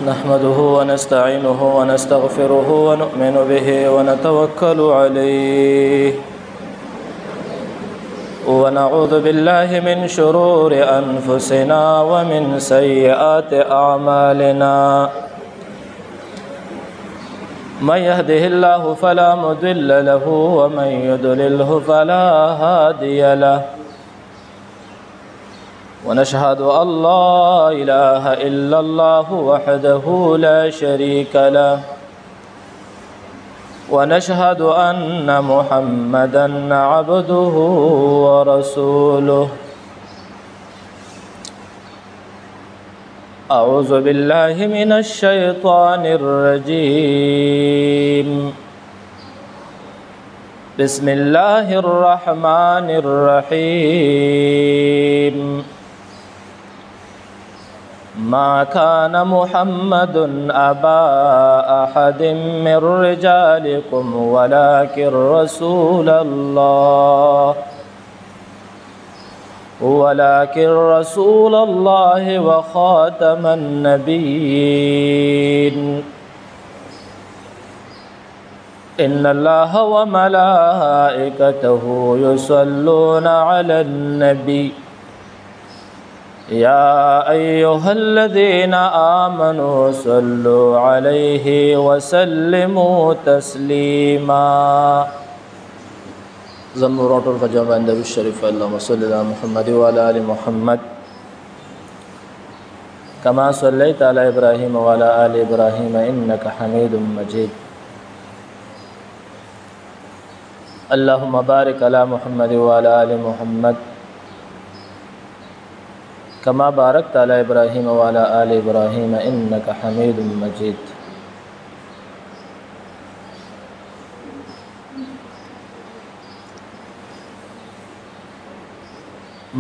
نحمده ونستعينه ونستغفره ونؤمن به ونتوكل عليه ونعوذ بالله من شرور أنفسنا ومن سيئات أعمالنا من يهده الله فلا مضل له ومن يضلله فلا هادي له ونشهد أن لا إله إلا الله وحده لا شريك له ونشهد أن محمدا عبده ورسوله أعوذ بالله من الشيطان الرجيم بسم الله الرحمن الرحيم ما كان محمد أبا أحد من رجالكم ولكن رسول الله وخاتم النبيين إن الله وملائكته يصلون على النبي يا أيها الذين آمنوا صلوا عليه وسلموا تسليما زمرات الفجر عند الشريف اللهم صل على محمد وعلى آل محمد كما صليت على إبراهيم وعلى آل إبراهيم إنك حميد مجيد اللهم بارك على محمد وعلى آل محمد كما باركت على إبراهيم وعلى آل إبراهيم إنك حميد مجيد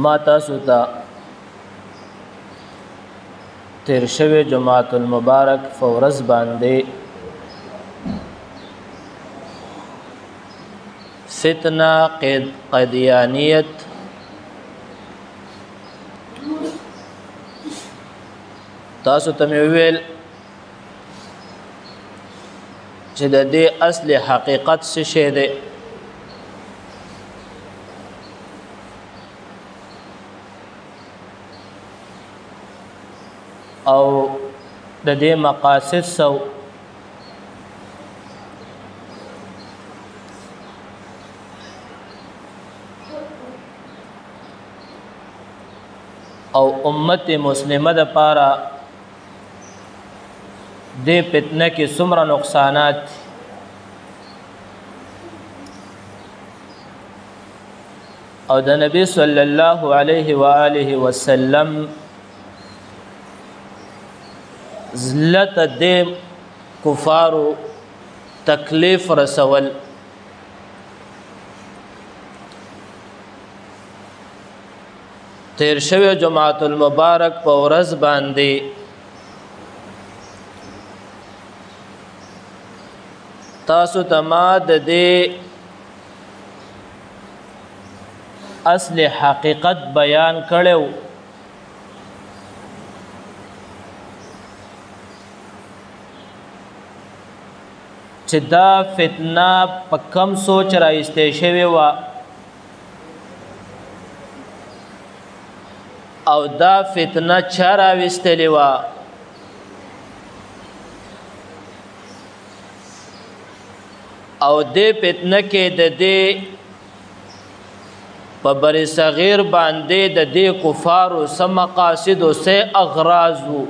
ما تاسو ته تیر شوی جمعۃ المبارک فورز باندې فتنه قادیانیت تاسو ته ویل چې د دې اصل حقیقت څه شی دی او د دې مقاصد سو او امت مسلمه د پاره دې فتنه کې څومره نقصانات او د نبی صلی الله علیه و آله وسلم ذلت دې کفارو تکلیف رسول تیر شوی جمعۃ المبارک په ورځ باندې تاسو تما د دې اصل حقیقت بیان کړو چې دا فتنه په کم سوچ راایستې شوی و او دا فتنه چا راوستلې و او دې فتنه کې د دې په بر صغیر باندې د دې کفارو سم مقاصد او سه اغراض وو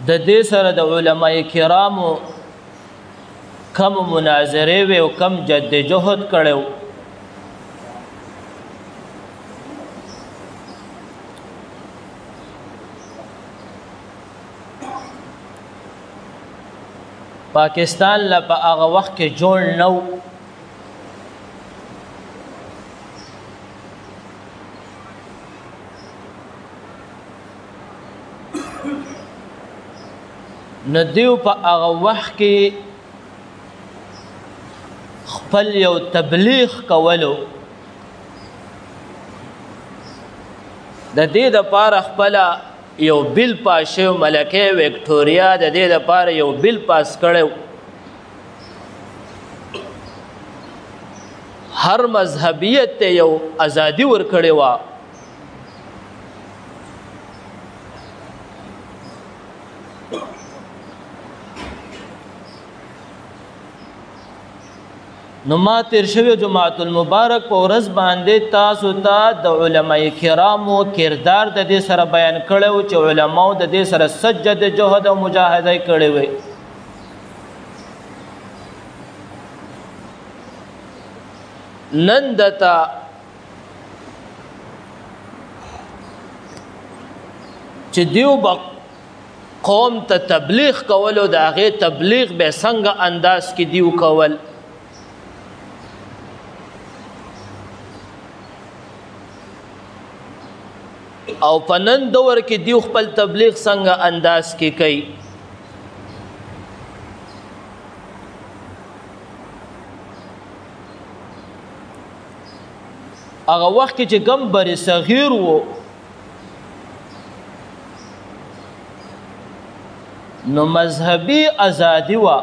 د دې سره د علماء کرامو کم مناظره و او کم جد جهد کړو پاکستان لا په هغه وخت کې جوړ نو ندیو په هغه وخت کې خپل یو تبلیغ کولو د دې دپاره خپله یو بل پاس شوی ملکه وکټوریا د دې دپاره یو بل پاس کړی هر مذهبیت ته یو ازادي ورکړې وه نو ما تیر شوی جمعة المبارک په ورځ باندې تاسو ته د علماء کرامو کردار د دې سره بیان کړی و چې علماو د دې سره سجد جهد او مجاهده کړې وي نن دته چې دیو به قوم ته تبلیغ کولو د هغې تبلیغ به څنګه انداز کې دیو کول او په نن دور کې دیو خپل تبلیغ څنګه انداز کې کوي هغه وخت کې چې کم بر صغیر وو نو مذهبي ازادي وه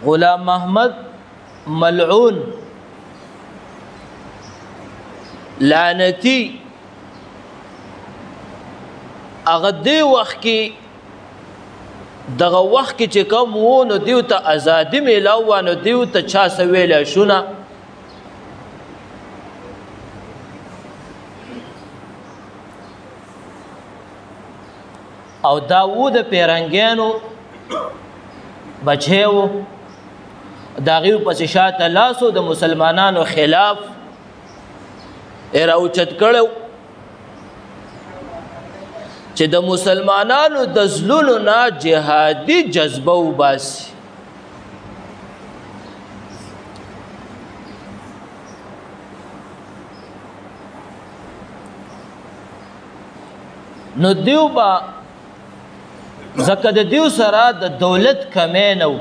غلام محمد ملعون لعنتی هغه دې وخت کې دغه وخت کې چې کوم وو نو دیو ته ازادي میلاو وه نو دیو ته چا څه ویلی شونه او دا وو د پیرنګیانو بچی وو د هغې پسې شاته لاس و د مسلمانانو خلاف یې راوچت کړی چې د مسلمانانو د زلونو نه جهادي جذبه وباسي نو دیو به ځکه د دیو سره د دولت کمی نه و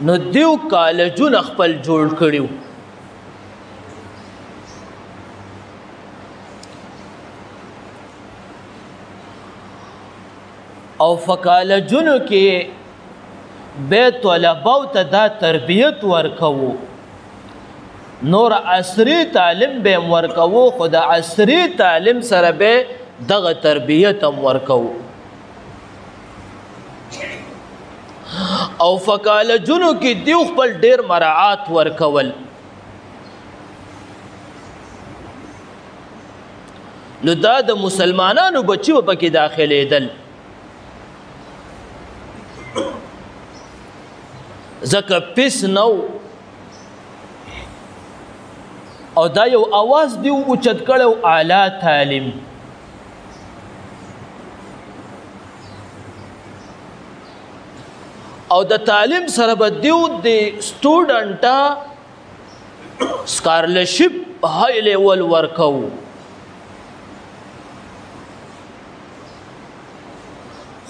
نو دیو کالجونه خپل جوړ کړي و او فکالجونو کې به طلباو ته دا تربیت ورکوو نور عصری تعلیم به ورکوو خو د عصری تعلیم سره به دغه تربیت هم ورکوو او فکالجونو کې دیو خپل ډیر مراعات ورکول نو دا د مسلمانانو بچي و پکې داخلېدل ځکه پیس نو او دا یو اواز دیو اوچت کړی اعلی تعلیم او د تعلیم سره به دیو د سټوډنټه سکالرشپ های لیول ورکو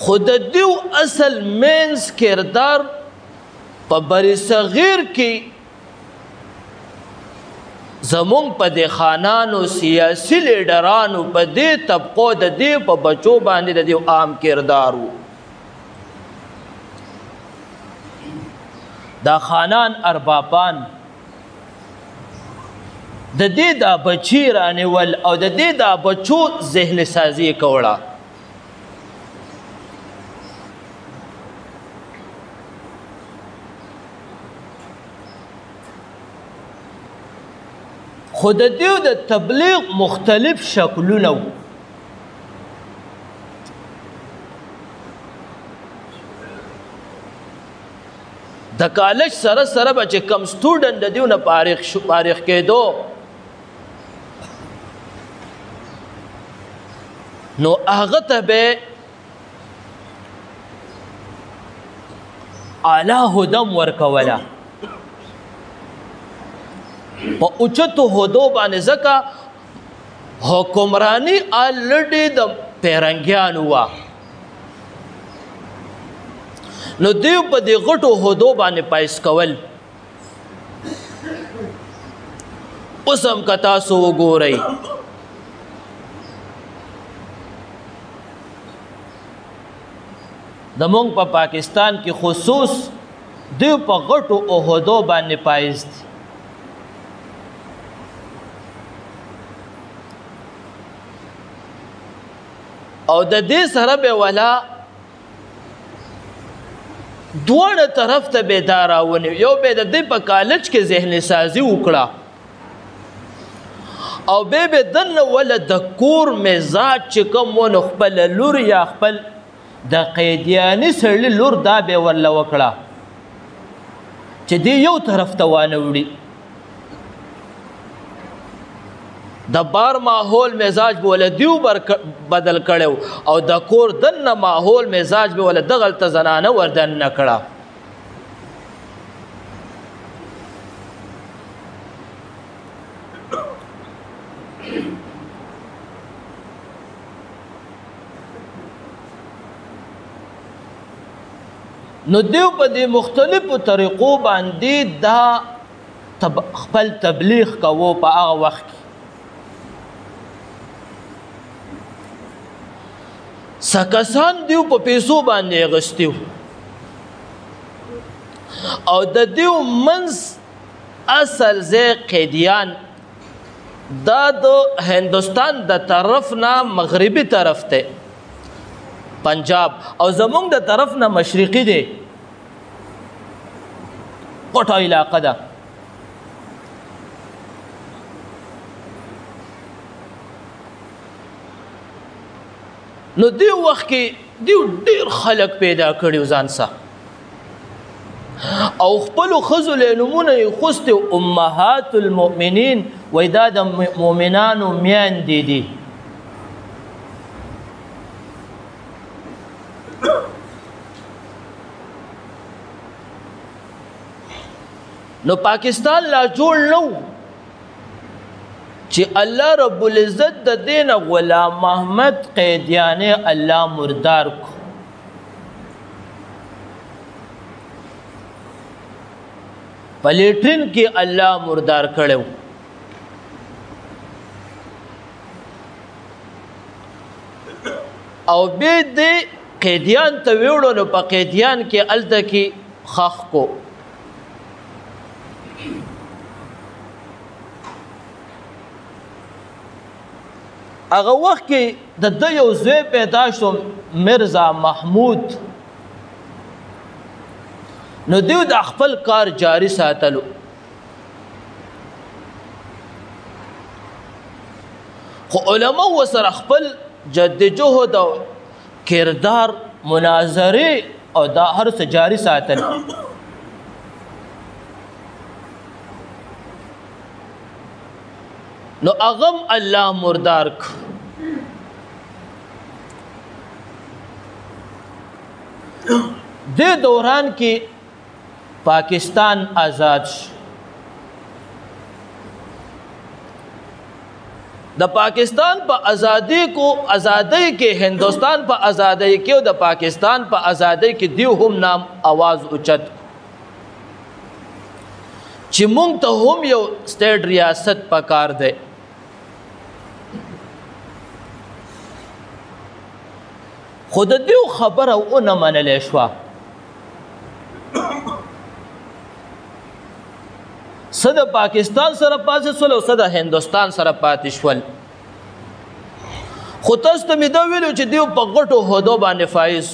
خود دیو اصل مینز کردار په بری صغیر کې زمونږ په دې خانانو سیاسي لیډرانو په دې طبقو د دې په بچو باندې د دیو عام کردار و دا خانان اربابان د دې دا بچی رانیول او د دې دا بچو ذهن سازی کوله خود دیو د تبلیغ مختلف شکلونه د کالج سره سره به چې کم سټوډنټ د دیو نه فارغ کېدو نو هغه ته به اعلی هدم ورکوله په اوچتو هدو باندې ځکه حکمرانی الډی د پیرنګیانو وا نو دیو په دې غټو هدو باندې پایس کول اوس هم که تاسو وګورئ زمونږ په پاکستان کې خصوص دیو په غټو عہدو باندې پایز دي او د دې سره به ولا دوړ طرف ته بیداراونه یو به د دې په کالج کې ذهن سازي وکړه او به دنه ولا د کور مزاج چې کوم ونه خپل لور یا خپل د قیدیانی سړي لور دا به ورله وکړه چې دی یو طرف ته وانه وړي د بار ماحول مزاج به ول دیو بدل کړو او د کور دنه ماحول مزاج به ول دغل ته زنانه وردن نکړه نو دیو په دې مختلفو طریقو باندې دا خپل تبلیغ کوو په هغه وخت کې سکسان دیو په پیسو باندې اغستیو او د دیو منز اصل زی قیدیان دا د هندوستان د طرف نه مغربي طرف ته پنجاب او زمونږ د طرف نه مشرقي دی غټه علاقه ده نو دیو وخت کې دیو ډیر خلک پیدا کړي ځان سره او خپل خزو له نمونه خوست امهات المؤمنین وېدا د مؤمنانو میان دي نو پاکستان لا جوړ نو چې الله رب العزت د دین غلام محمد قیدیانه الله مردار کو پلیټرین کې الله مردار کړو او به دې قیدیان ته ویړو نو په قیدیان کې الته کې خخ کو هغه وخت کې د یو زوی پیدا شو مرزا محمود نو دیو د خپل کار جاری ساتلو خو علماء وسره خپل جد جهد او کردار مناظره او دا هر څه جاری ساتل نو اغم الله مردار دې دوران کې پاکستان آزاد شو د پاکستان په ازادۍ کې هندوستان په ازادۍ کې او د پاکستان په ازادۍ کې دیو هم نام आवाज اوچت چې مونږ ته هم یو سټیټ ریاست پکار دی خود دیو خبره او نه منلې شو صد پاکستان سره پاتې شول او صد هندوستان سره پاتې شول خو تاسو ته مې دا ویلو چې دیو په غټو هدو باندې فایز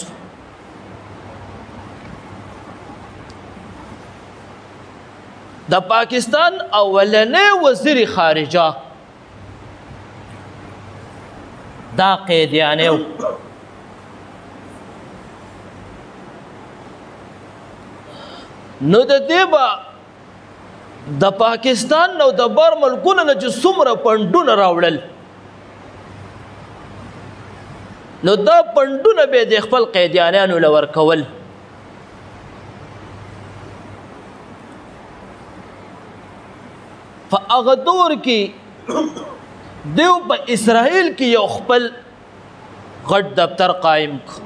د پاکستان اولنې وزیر خارجه دا قیدیانه نو د دې با د پاکستان نو د بر ملکونو نه چې څومره پندونه راوړل نو دا پندونه به د خپل قیدیانانو لور کول فاغه دور کې دیو په اسرائیل کې یو خپل غټ دفتر قائم کړ.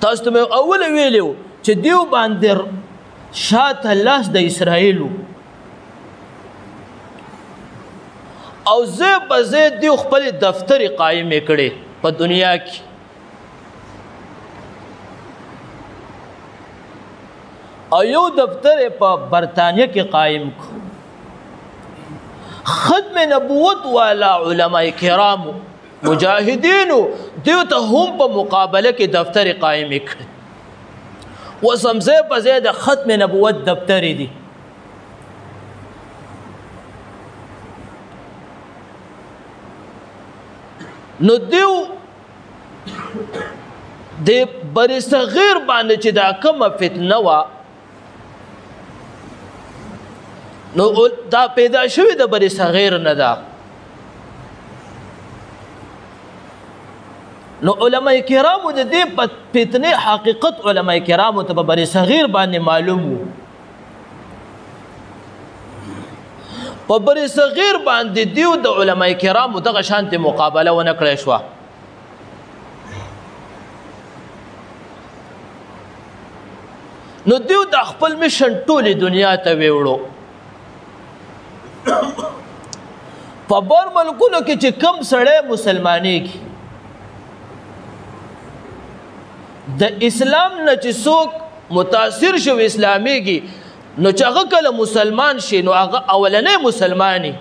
تاسو ته اول ویلو چې دیو باندې شاته لاس د اسرائیلو او زه په زه دیو خپل دفتر قائم کړي په دنیا کې. او یو دفتر په برطانیه کې قائم کړ. ختم نبوت والا علماء کرام مجاهدین دیو ته هم په مقابله کې دفتر قائم کړ. وسمزه په زه د ختم نبوت دفتر دی. نو دیو د بری صغیر باندې چې دا کومه فتنه وا نو دا پیدا شوی د بری صغیر نه ده. نو علماء کرامو د دې فتنې حقیقت علماء کرامو ته په بری صغیر باندې معلوم وو. په بری صغیر باندې دیو د علماء کرامو دغه شانتي مقابله ونه کړې شو. نو دیو د خپل میشن ټولې دنیا ته ویوړو. په بر ملکونو کې چې کم سړی مسلمانېږي د اسلام نه چې څوک متاثر شو اسلامیږي نو چې هغه کله مسلمان شي نو هغه اولنی مسلمانی.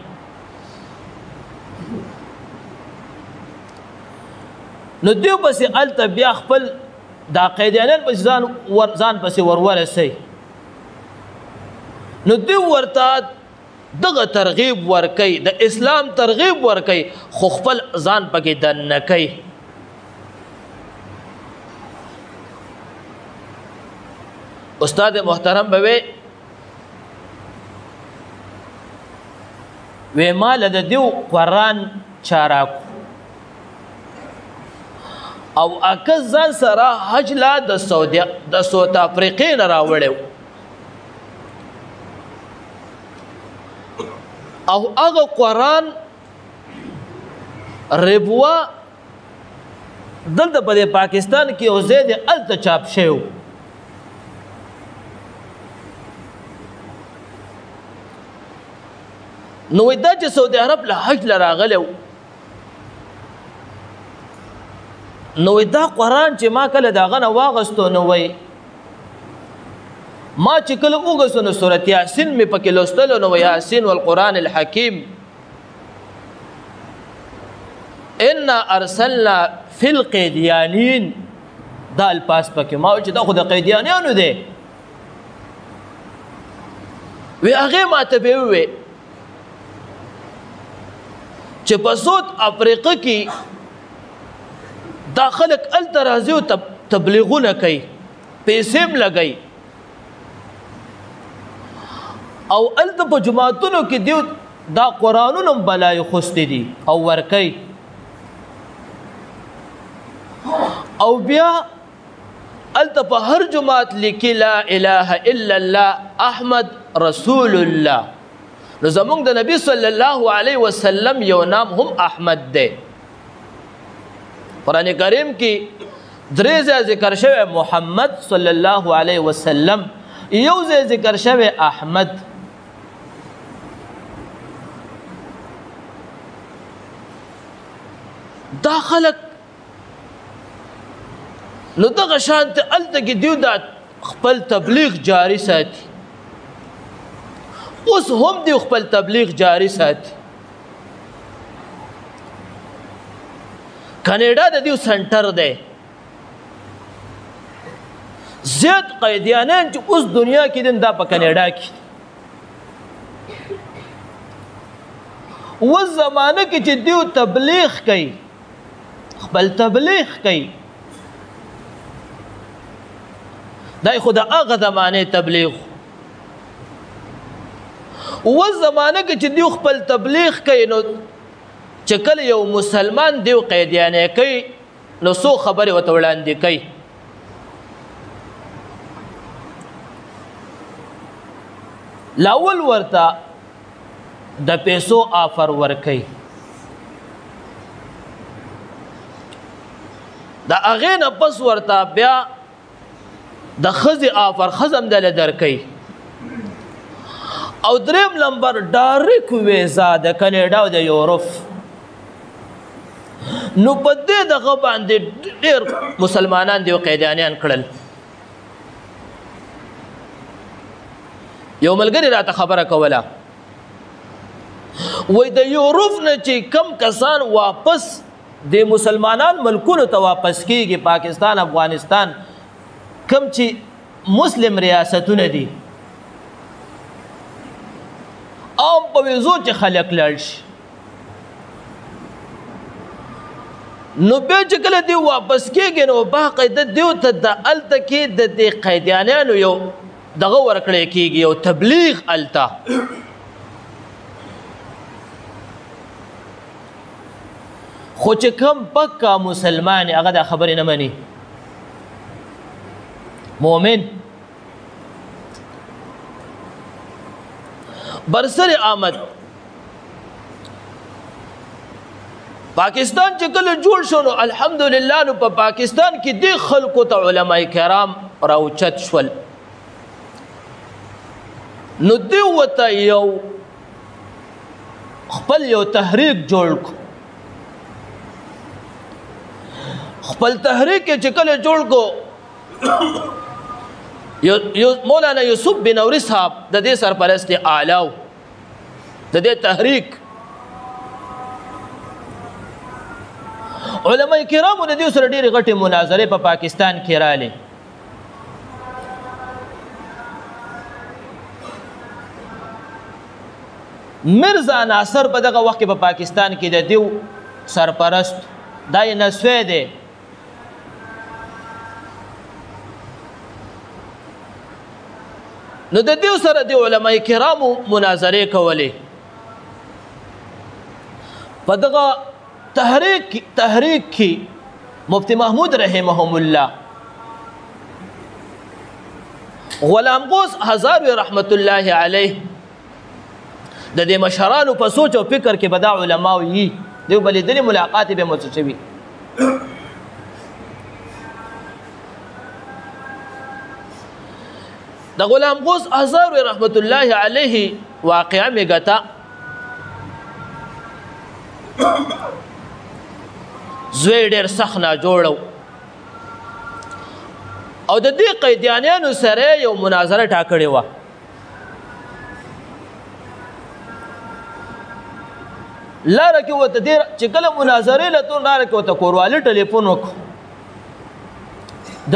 نو دیو پسې هلته بیا خپل دا قیدیانان پسې ځان پسې ورورسئ. نو دیو ورته دغه ترغیب ورکي د اسلام ترغیب ورکي خو خپل ځان پکې دننه کوي. استاد محترم به وی مال د دیو قرآن چاراکو او اکه ځان سره حج لا د ساوت افریقې نه راوړی او هغه قرآن ربوه دلته په پاکستان کې یو ځای دی هلته چاپ شوی. نو دا چې سعودي عرب له حج له راغلی نو دا قرآن چې ما کله د هغه نه واغستو نو وی ما چې کله وګسو نو سورت یاسین مې پکې لوستلو نو یاسین والقرآن الحکیم انا ارسلنا فی القیدیانین دا الپاس پکې ما چې دا خو د قیدیانیانو دی. وی هغې ما ته به ووی چې په سعود افریقا کې دا خلک هلته راځي او تبلیغونه کوي پیسې هم لګوي او هلته په جوماتونو کې دیو دا قرآنونه هم بلای خوستې دي او ورکوي او بیا هلته په هر جومات لیکي لا اله الا الله احمد رسول الله. نو زمونږ د نبی صلی الله علیه وسلم یو نام هم احمد دی. قرآن کریم کې درې ځای ذکر شوی محمد صلی الله علیه وسلم یو ځای ذکر شوی احمد. دا خلک نو دغه شانته هلته کې دیو دا خپل تبلیغ جاری ساتي. اوس هم دی خپل تبلیغ جاری ساتي. کانیډا د دیو سنټر دی. زیات قیدیانان چې اوس دنیا کې دي دا په کانیډا کې. اوس زمانه کې چې دیو تبلیغ کوي خپل تبلیغ کوي دا خو د هغه زمانې تبلیغ. و زمانه کې چې دیو خپل تبلیغ کوي نو چې کله یو مسلمان دیو قیدیانې کوي نو څو خبرې ورته وړاندې کوي. لاول ورته د پیسو آفر ورکي د هغې نه پس ورته بیا د ښځې آفر ښځه هم دله درکوي او دریم نمبر ډایرک ویزا د کاناډا او د یورپ نو په دې دغه باندې ډېر مسلمانان دي او قیدیانیان کړل یو ملګري راته خبره کوله وای د یورپ نه چې کم کسان واپس د مسلمانان ملکونو ته واپس کیږي پاکستان افغانستان کم چې مسلم ریاستونه دي عام په ویزو چې خلک لاړ شي نو بیا چې کله دی واپس کېږي نو باقاعده دیو ته د هلته کې د دې قیدیانیانو یو دغه ورکړی کېږي یو تبلیغ هلته خو چې کم پکا مسلمان هغه دا خبرې نه مني مؤمن برسر آمد پاکستان چې کله جوړ شو نو الحمدلله نو په پاکستان کې د خلکو ته علما کرام راوچت شول نو دی وته یو خپل یو تحریک جوړ خپل تحریک چې کله جوړ کو مولانا یوسف بنوري صاحب د دې سرپرست اعلیو د دې تحریک علماء کرامو د دې سره ډېرې غټې مناظرې په پاکستان کې رالې مرزا ناصر په دغه وخت کې په پاکستان کې د دیو سرپرست دا یې نسوی دی نو د دیو سره د علماء کرامو مناظرې کولې په دغه تحریک کې مفتی محمود رحمهم الله غلام غوث هزاروی رحمت الله علیه د دې مشرانو په سوچ او فکر کې به دا علماو یي دیو بلې دلې ملاقات به متشوي د غلام غوث هزاروی رحمت الله علیه واقعا میګتا زوی ډېر سخت ناجوړه او د دې قیدیانیانو سره یو مناظره ټاکړې وه لاره کې ورته ډېر چې کله مناظرې لتون لاره کې ورته کوروالي ټلیفون وکړو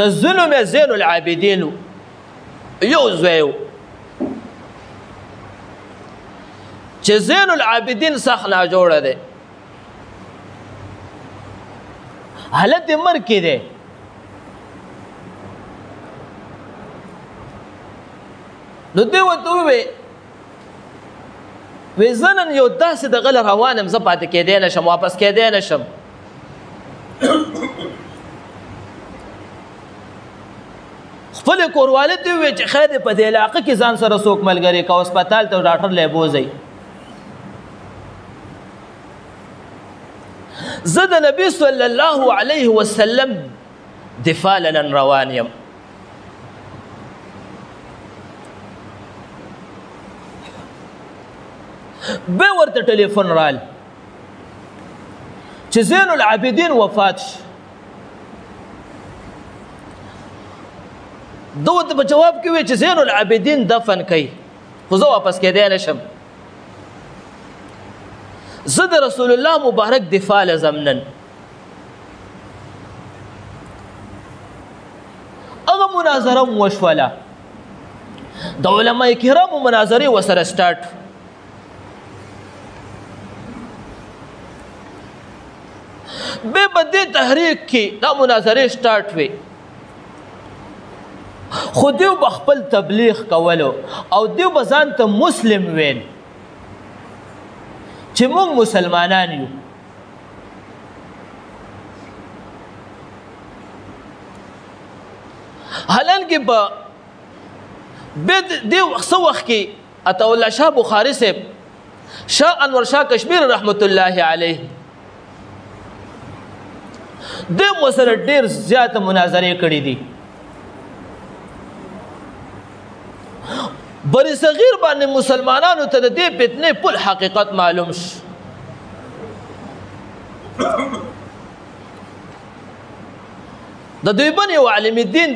د ظلم زین العابدین یو زوی و چې زین العابدین سخت ناجوړه دی حالت د مرګ کې دی نو دی ورته ووی زه نن یو داسې دغه له روان یم زه پاتې کېدی نه شم واپس کېدی نه شم خپلې کوروالې ته وویل چې خیر دی په دې علاقه کې ځان سره څوک ملګري که هسپتال ته ډاکټر لی بوځئ زه د نبي صلی الله علیه وسلم دفاع لنن روان یم به ورته ټلیفون رال چې زین العابدین وفات شو ده ورته په جواب کې وی چې زین العابدین دفن کوي خو زه واپس کېدی نه شم زه د رسول الله مبارک دفاع لزم نن هغه مناظره م وشوله د علما کرامو مناظرې ورسره سټارټ به په دې تحریک کې دا مناظرې سټارټ وې خو دیو به خپل تبلیغ کولو او دیو به ځان ته مسلم ویل چې موږ مسلمانان یو حالانکه په دیو څه وخت کې عطا الله شاه بخاري صاحب شاه انور شاه کشمیر رحمت الله علیه د مسره ډیر زیات مناظره کړې دي بری صغیر باندې مسلمانانو ته د دې فتنې په حقیقت معلوم شي د دیوبند یو عالم الدین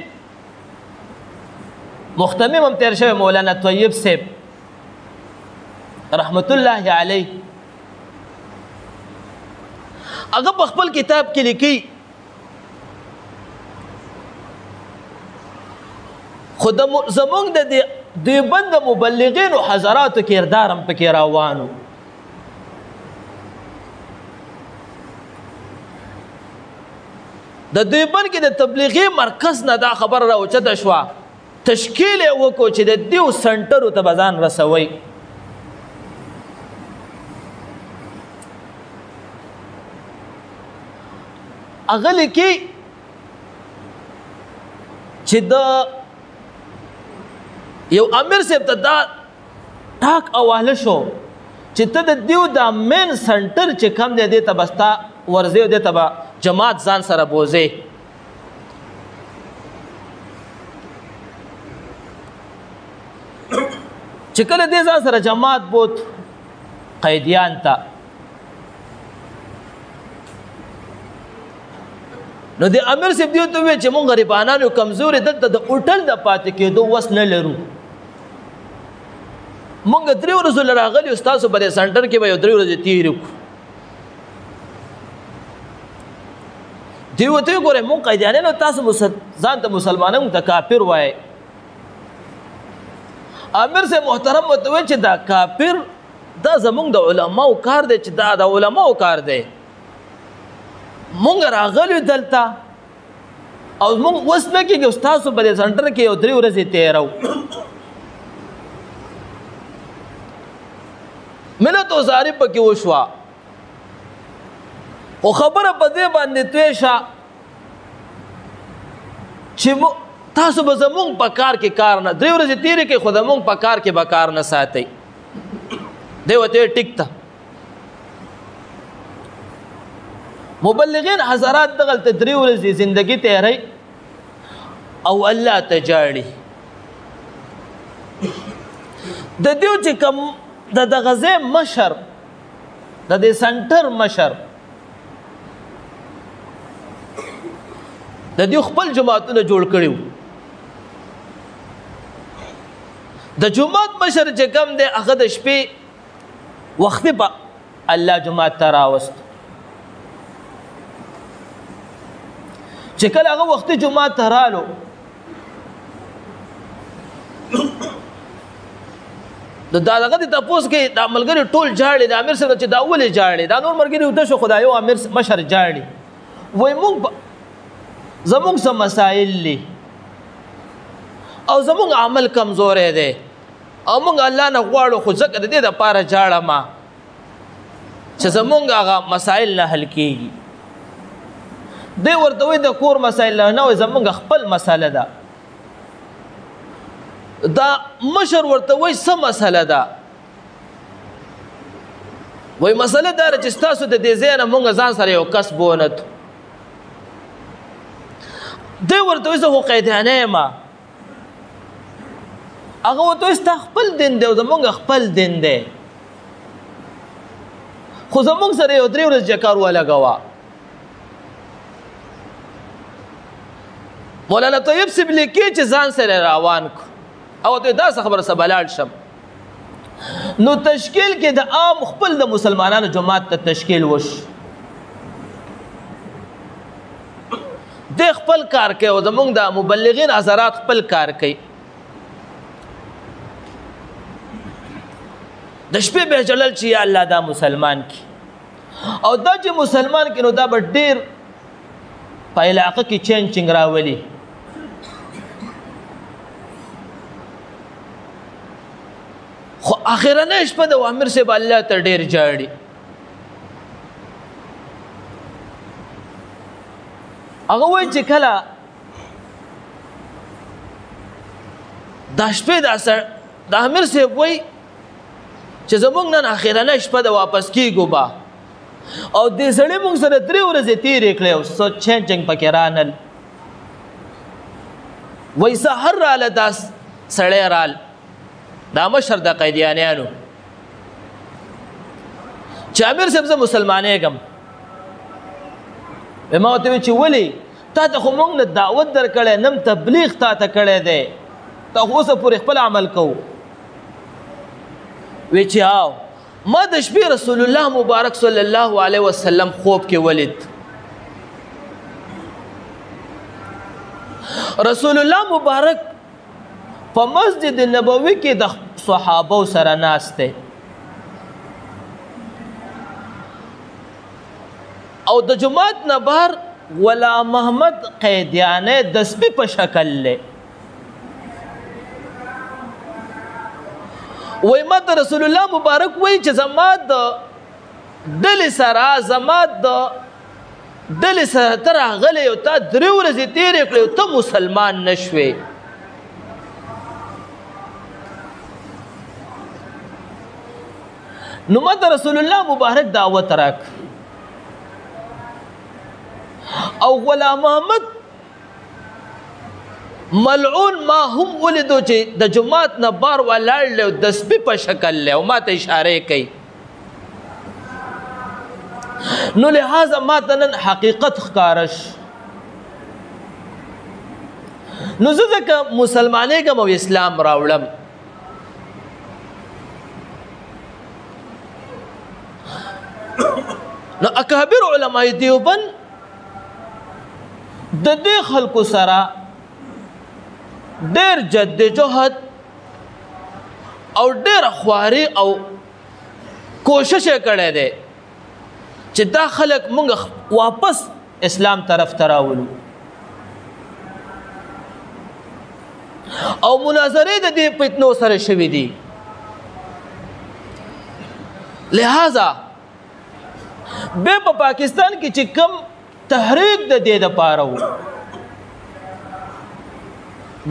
مختمم هم تیر شوی مولانا طیب صاحب رحمت الله علیه هغه په خپل کتاب کې لیکي خود زمونږ د دیوبند مبلغین او حضرات کردار هم پکې روانو د دیوبند کې د تبلیغي مرکز نه دا خبر راوچته شوه تشکیل یې وکړو چې د دیو سنټرو ته به ځان رسوي هغه لیکي چې د یو امیر صاحب ته دا ټاک اواله شو چې ته د دیو دا مین سنټر چې کم دی دې ته به ستا ورځې او دې ته به جماعت ځان سره بوځې چې کله دې ځان سره جماعت بوت قیدیان ته نو د امیر صاحب دیو ته وی چې مونږ غریبانانو کمزوري دلته د هوټل د پاتې کېدو وس نه لرو مونږ 3 ورځې راغلي استادو په دې سنټر کې به یو 3 ورځې تیر کړو دیو ته ګوره مونږ قیدیانو تاسو ځان ته مسلمانانو ته کافر وای امیر صاحب محترم متوي چې دا کافر دا زمونږ د علماو کار دی چې دا د علماو کار دی مونږ راغلو دلته او مونږ وس نه کېږي استاسو په دې سنټر کې یو 3 ورځې تیرو ملت وزاري پکې وشوه خو خبره په دې باندې توی شه چې تاسو به زمونږ په کار کې کار نه 3 ورځې تیرې کې خو زمونږ په کار کې به کار نه ساتئ دی ورته ټیک ته مبلغین حضرات دغلته 3 ورځې زندگی تیری او الله ته جاړي د دیو چې کوم د غزه مشر د دې سنټر مشر د دیو خپل جماعتونه جوړ کړیو د جماعت مشر چې کوم دی هغه د شپې وخت په الله جماعت ته راوست چې کله هغه وخت جمعه ته رالو د دغه د تاسو کې د عملګری ټول جاړي د امیر سره چې دا ولې جاړي دا نور مرګري وته شو خدایو امیر مشر جاړي وای مونږ زمونږ سم مسائل لي او زمونږ عمل کمزور دی او مونږ الله نه غواړو خو ځکه د دې د پاره جاړه ما چې زمونږ هغه مسائل نه حل کیږي دی ورته وي د کور مسائل نه وي زمونږ خپل مسله ده دا مشر ورته وي څه مسله ده وای مسله دا چې تاسو د دې ځای نه مونږ ځان سره یو کسب ونت دی ورته وي زه خو قیدیانه یم هغه ورته وي ستا خپل دین دی او زمونږ خپل دین دی خو زمونږ سره یو 3 ورځې کار ولګوه مولانا طیب صاحب لیکي چې ځان سره روان کو او ته دا خبره سبلاړ شم نو تشکیل کې د عام خپل د مسلمانانو جماعت ته تشکیل وش د خپل کار کوي او زمونږ د مبلغین حضرات خپل کار کوي د شپې به جلل چې یا الله دا مسلمان کی او دا چې مسلمان کی نو دا به ډیر په علاقه کې چنګ راولي خو اخرنه شپه د امیر صاحب الله ته ډیر جاړي هغه وایي چې کله د شپې د امیر صاحب وایي چې زمونږ نن اخرنه شپه د واپس کیږو با او دې سړي مونږ سره 3 ورځې تیرې کړې او څه چنچنګ پکې رانل وایي سحر راله دا سړی رال دا مشر د قیدیانیانو چې امیر صاحب زه مسلمانېږم ما ورته وویل چې ولې تا ته خو مونږ نه دعوت درکړی نم تبلیغ تا ته کړی دی تا خو اوسه پورې خپل عمل کوو وی چې هاو ما د شپې رسول الله مبارک صلی الله علیه وسلم خوب کې ولید رسول الله مبارک په مسجد نبوي کې د صحابه سره ناست دی او د جماعت نه بهر غلام محمد قیدیانه د سپي په شکل له وای ما ته رسول الله مبارک وای چې زما د دل سره زما د دل سره تر غلې او تا 3 ورځې تیرې کړې ته مسلمان نشوې نو ما ته رسول الله مبارک دعوت راک او غلام محمد ملعون ما هم ولیدو چې د جماعت نه بار ولاړ له د سپي په شکل له او ما ته اشاره کوي نو لہذا ما ته نن حقیقت ښکارش نو زه ځکه مسلمانېږم او اسلام راوړم نو اکابر علماء دیوبند د دې خلکو سره ډېر جدوجهد او ډېر خواري او کوشش یې کړی دی چې دا خلک موږ واپس اسلام طرف ته راولو او مناظرې د دې فتنو سره شوي دي لہذا بیا په پاکستان کې چې کم تحریک د دې دپاره و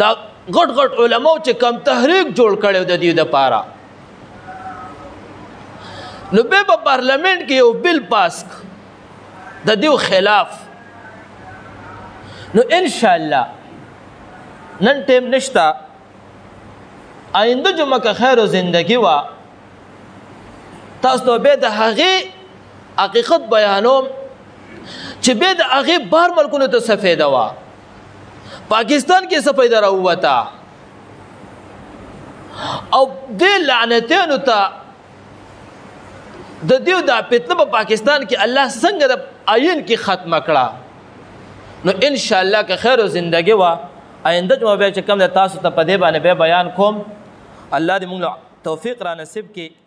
دا غټ غټ علماو چې کم تحریک جوړ کړی د دې دپاره نو بیا په پارلمنټ کې یو بل پاس د دې خلاف نو انشاءالله نن ټیم نشته آینده جمعه که خیر و زندگی وا تاسو ته بیا د هغې حقیقت بیانوم چې بیا د هغې بار ملکونو ته څه فایده وه پاکستان کې څه فایده راووته او دې لعنتیانو ته د دې دا فتنه په پاکستان کې الله څنګه د آیین کې ختمه کړه نو انشاءالله که خیر و زندگی وه آینده جمعه بیا چې کوم د تاسو ته په دې باندې بیا بیان کوم الله دې موږ توفیق را نصیب کړي